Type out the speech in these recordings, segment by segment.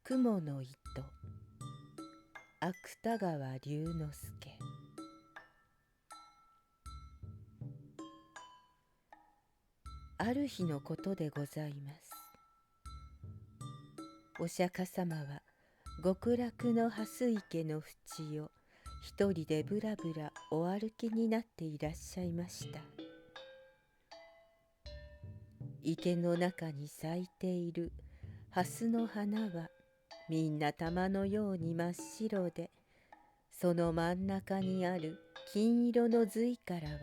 雲の糸、芥川龍之介。ある日のことでございます。お釈迦様は極楽の蓮池の淵を一人でぶらぶらお歩きになっていらっしゃいました。池の中に咲いている蓮の花はみんな玉のように真っ白で、その真ん中にある金色の髄からは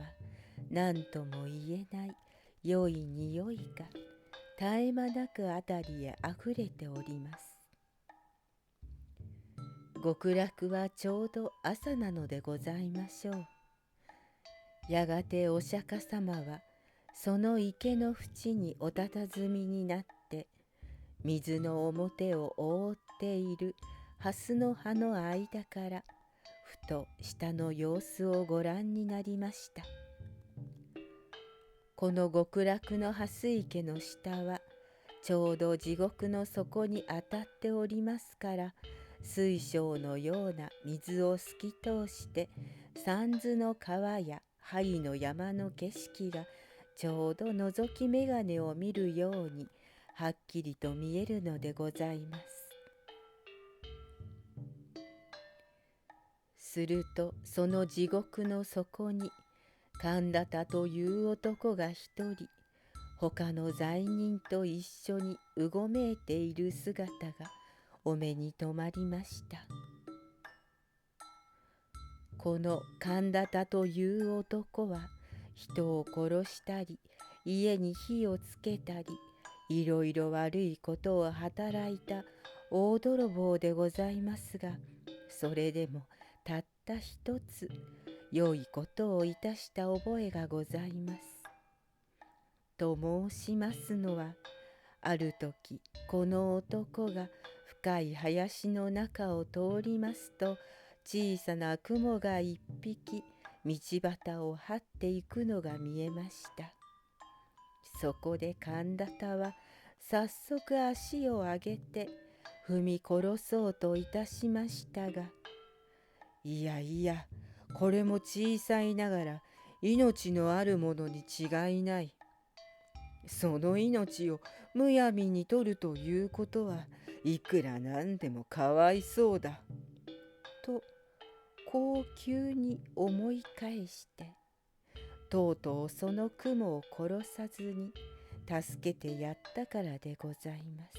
何とも言えない良い匂いが絶え間なくあたりへあふれております。極楽はちょうど朝なのでございましょう。やがてお釈迦様はその池の淵におたたずみになって、水の表を覆っている蓮の葉の間からふと下の様子をご覧になりました。この極楽の蓮池の下はちょうど地獄の底に当たっておりますから、水晶のような水を透き通して三途の川や針の山の景色がちょうど覗き眼鏡を見るようにはっきりと見えるのでございます。するとその地獄の底に神田田という男が一人、他の罪人と一緒にうごめいている姿がお目に留まりました。この神田田という男は人を殺したり家に火をつけたりいろいろ悪いことを働いた大泥棒でございますが、それでもたった一つ良いことをいたした覚えがございます。と申しますのは、ある時この男が深い林の中を通りますと、小さな雲が一匹道端を這っていくのが見えました。そこで神田田は早速足を上げて踏み殺そうといたしましたが、いやいや、これも小さいながら命のあるものに違いない。その命をむやみに取るということはいくらなんでもかわいそうだ。とこう急に思い返して、とうとうその雲を殺さずに助けてやったからでございます。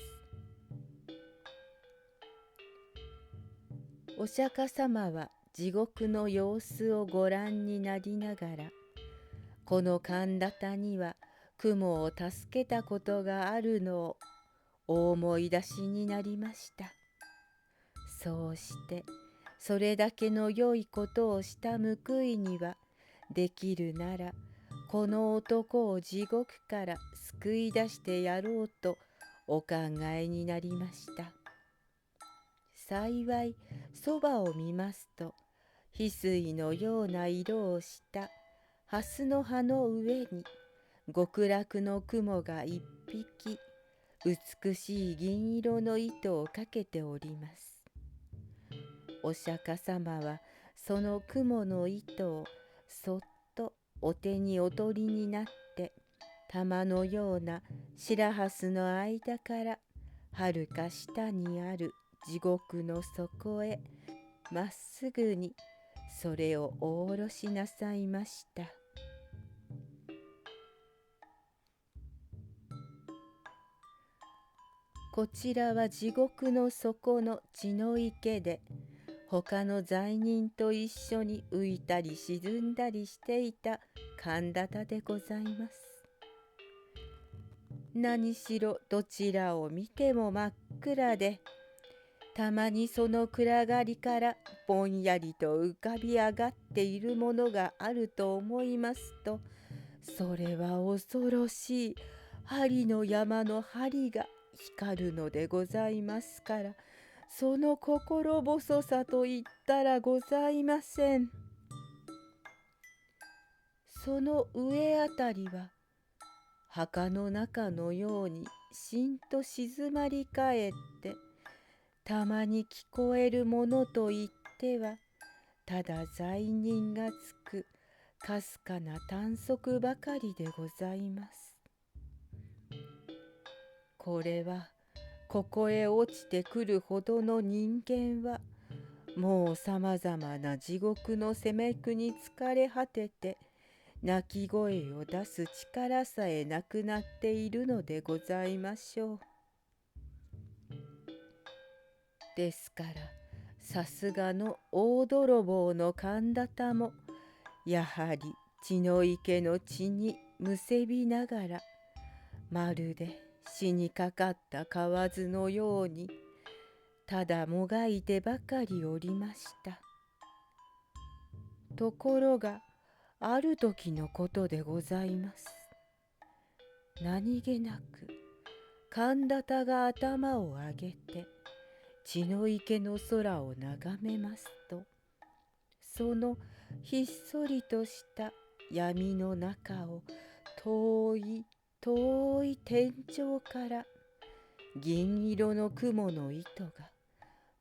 お釈迦様は地獄の様子をご覧になりながら、この神田田には雲を助けたことがあるのをお思い出しになりました。そうしてそれだけの良いことをした報いには、できるならこの男を地獄から救い出してやろうとお考えになりました。幸いそばを見ますと、翡翠のような色をした蓮の葉の上に極楽の雲が一匹美しい銀色の糸をかけております。お釈迦様はその雲の糸をそっとお手にお取りになって、玉のような白蓮の間からはるか下にある地獄の底へまっすぐにそれをお下ろしなさいました。こちらは地獄の底の血の池で、他の罪人と一緒に浮いたり沈んだりしていた神田田でございます。何しろどちらを見ても真っ暗で、たまにその暗がりからぼんやりと浮かび上がっているものがあると思いますと、それは恐ろしい針の山の針が光るのでございますから、その心細さと言ったらございません。その上あたりは墓の中のようにしんと静まり返って、たまに聞こえるものといっては、ただ罪人がつくかすかな短足ばかりでございます。これはここへ落ちてくるほどの人間は、もうさまざまな地獄の責め苦に疲れ果てて、鳴き声を出す力さえなくなっているのでございましょう。ですからさすがの大泥棒の神田田も、やはり血の池の血にむせびながら、まるで死にかかった蛙のように、ただもがいてばかりおりました。ところがある時のことでございます。何気なく神田田が頭を上げて血の池の空を眺めますと、そのひっそりとした闇の中を、遠い遠い天井から銀色の雲の糸が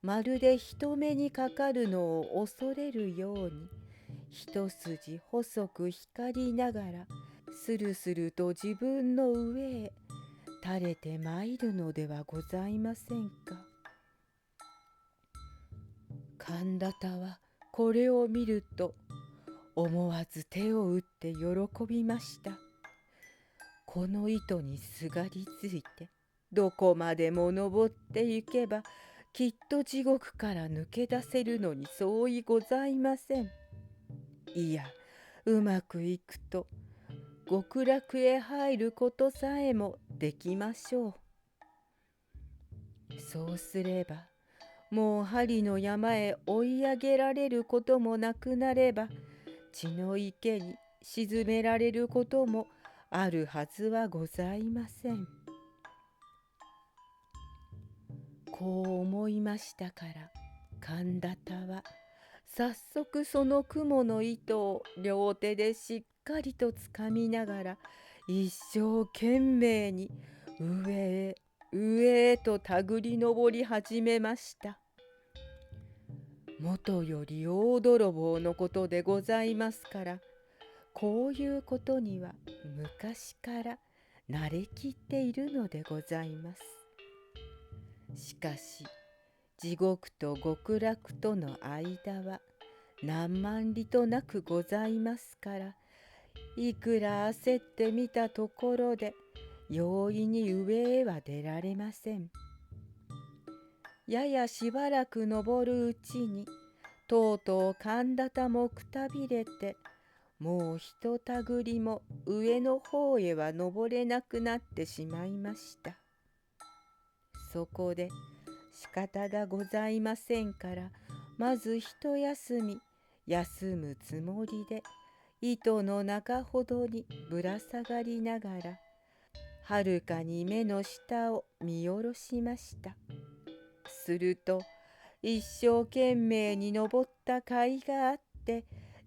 まるで人目にかかるのを恐れるように、一筋細く光りながら、するすると自分の上へ垂れてまいるのではございませんか。神田田はこれを見ると、思わず手を打って喜びました。この糸にすがりついてどこまでも登って行けば、きっと地獄から抜け出せるのに相違ございません。いや、うまくいくと極楽へ入ることさえもできましょう。そうすればもう針の山へ追い上げられることもなくなれば、血の池に沈められることもあるはずはございません。こう思いましたから、神田田は早速その雲の糸を両手でしっかりとつかみながら、一生懸命に上へ上へと手繰り登り始めました。もとより大泥棒のことでございますから、こういうことには昔から慣れきっているのでございます。しかし地獄と極楽との間は何万里となくございますから、いくら焦ってみたところで容易に上へは出られません。ややしばらく登るうちに、とうとう神田田もくたびれて、もうひとたぐりも上の方へは登れなくなってしまいました。そこで仕方がございませんから、まず一休み休むつもりで、糸の中ほどにぶら下がりながら、はるかに目の下を見下ろしました。すると一生懸命に登った甲斐があって、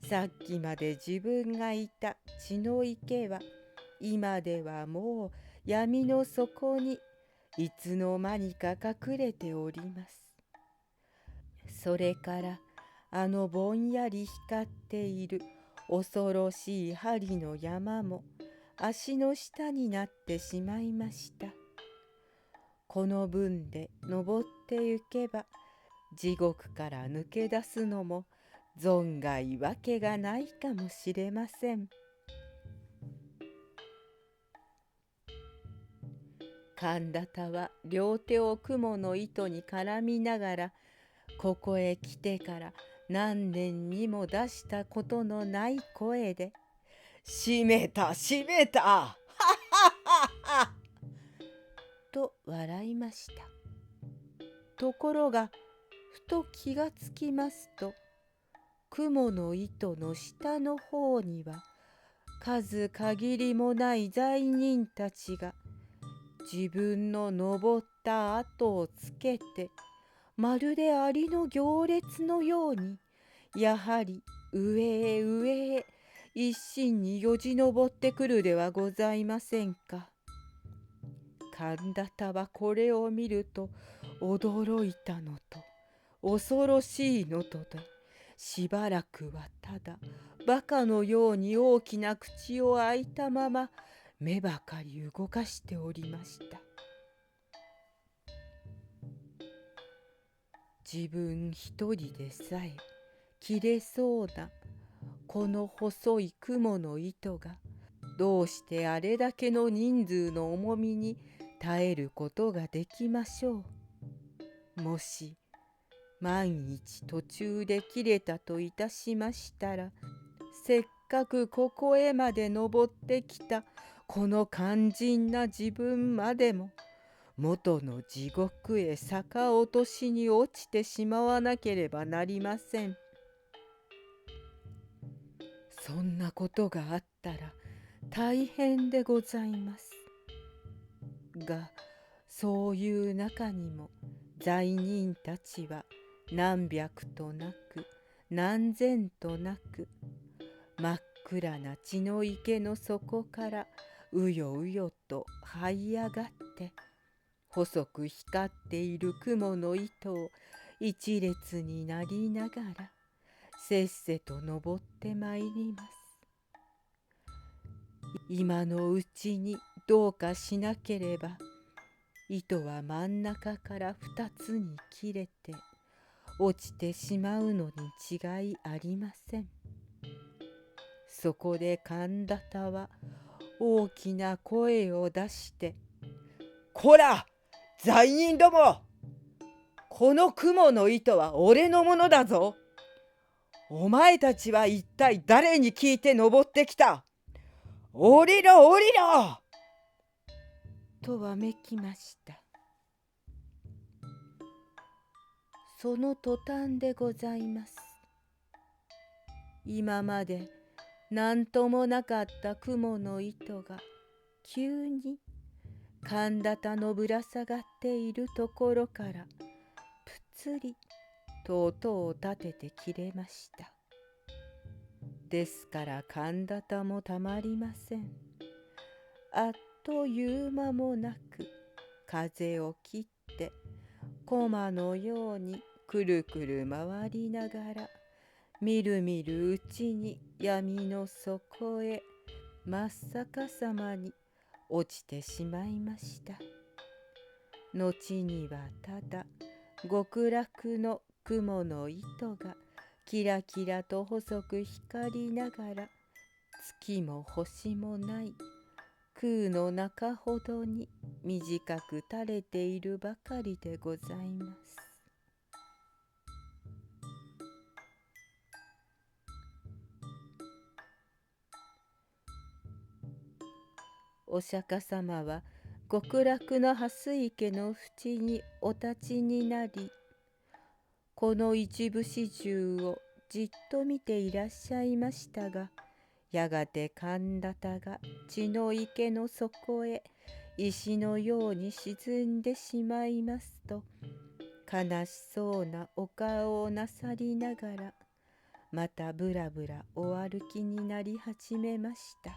さっきまで自分がいた血の池は今ではもう闇の底にいつの間にか隠れております。それからあのぼんやり光っている恐ろしい針の山も足の下になってしまいました。この分で登ってゆけば、地獄から抜け出すのも存外わけがないかもしれません。神田田は両手を雲の糸に絡みながら、ここへ来てから何年にも出したことのない声で、閉めた閉めたはっはっはっはと笑いました。ところがふと気がつきますと、雲の糸の下の方には数限りもない罪人たちが自分の登った跡をつけて、まるでアリの行列のように、やはり上へ上へ一心によじ登ってくるではございませんか。神田田はこれを見ると驚いたのと恐ろしいのとで、しばらくはただバカのように大きな口を開いたまま目ばかり動かしておりました。自分一人でさえ切れそうなこの細い雲の糸がどうしてあれだけの人数の重みに耐えることができましょう。もし万一途中で切れたといたしましたら、せっかくここへまで登ってきたこの肝心な自分までも元の地獄へ逆落としに落ちてしまわなければなりません。そんなことがあったら大変でございます。が、そういう中にも罪人たちは何百となく何千となく真っ暗な血の池の底からうようよと這い上がって細く光っている雲の糸を一列になりながらせっせと登ってまいります。今のうちにどうかしなければ糸は真ん中から二つに切れて落ちてしまうのに違いありません。そこで神田田は大きな声を出して「こら罪人ども、この雲の糸は俺のものだぞ。お前たちは一体誰に聞いて登ってきた。降りろ降りろ!」とわめきました。その途端でございます。今まで何ともなかった雲の糸が急に神田田のぶら下がっているところからぷつりと音を立てて切れました。ですから神田田もたまりません。あっという間もなく風を切って駒のようにくるくる回りながらみるみるうちに闇の底へ真っ逆さまに落ちてしまいました。後にはただ極楽の雲の糸がキラキラと細く光りながら月も星もない空の中ほどに短く垂れているばかりでございます。お釈迦様は極楽の蓮池の淵にお立ちになり、この一部始終をじっと見ていらっしゃいましたが、やがて神田田が血の池の底へ石のように沈んでしまいますと、悲しそうなお顔をなさりながら、またぶらぶらお歩きになり始めました。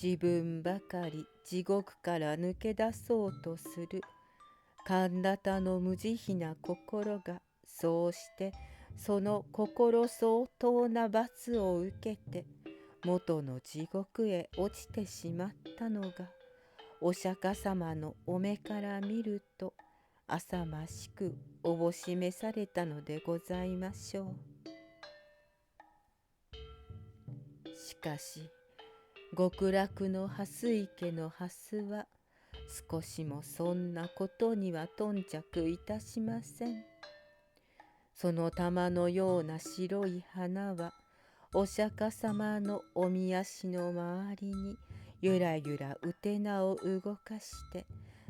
自分ばかり地獄から抜け出そうとする神田田の無慈悲な心が、そうしてその心相当な罰を受けて元の地獄へ落ちてしまったのが、お釈迦様のお目から見ると浅ましくおぼしめされたのでございましょう。しかし極楽の蓮池の蓮は少しもそんなことには頓着いたしません。その玉のような白い花はお釈迦様のおみ足の周りにゆらゆらうてなを動かして、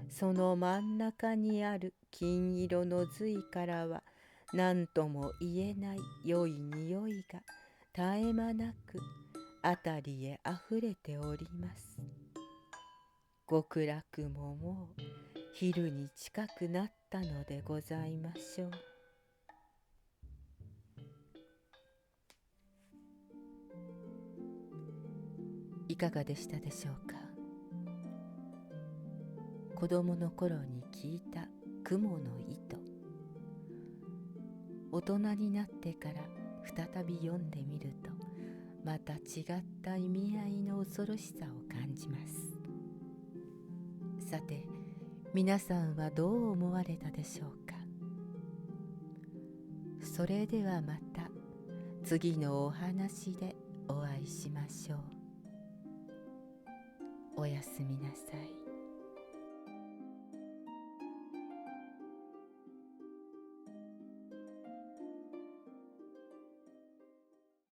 その真ん中にある金色の髄からは何とも言えない良い匂いが絶え間なくあたりへあふれております。極楽ももう昼に近くなったのでございましょう。いかがでしたでしょうか。子供の頃に聞いた雲の糸、大人になってから再び読んでみると、また違った意味合いの恐ろしさを感じます。さて、皆さんはどう思われたでしょうか。それではまた次のお話でお会いしましょう。おやすみなさい。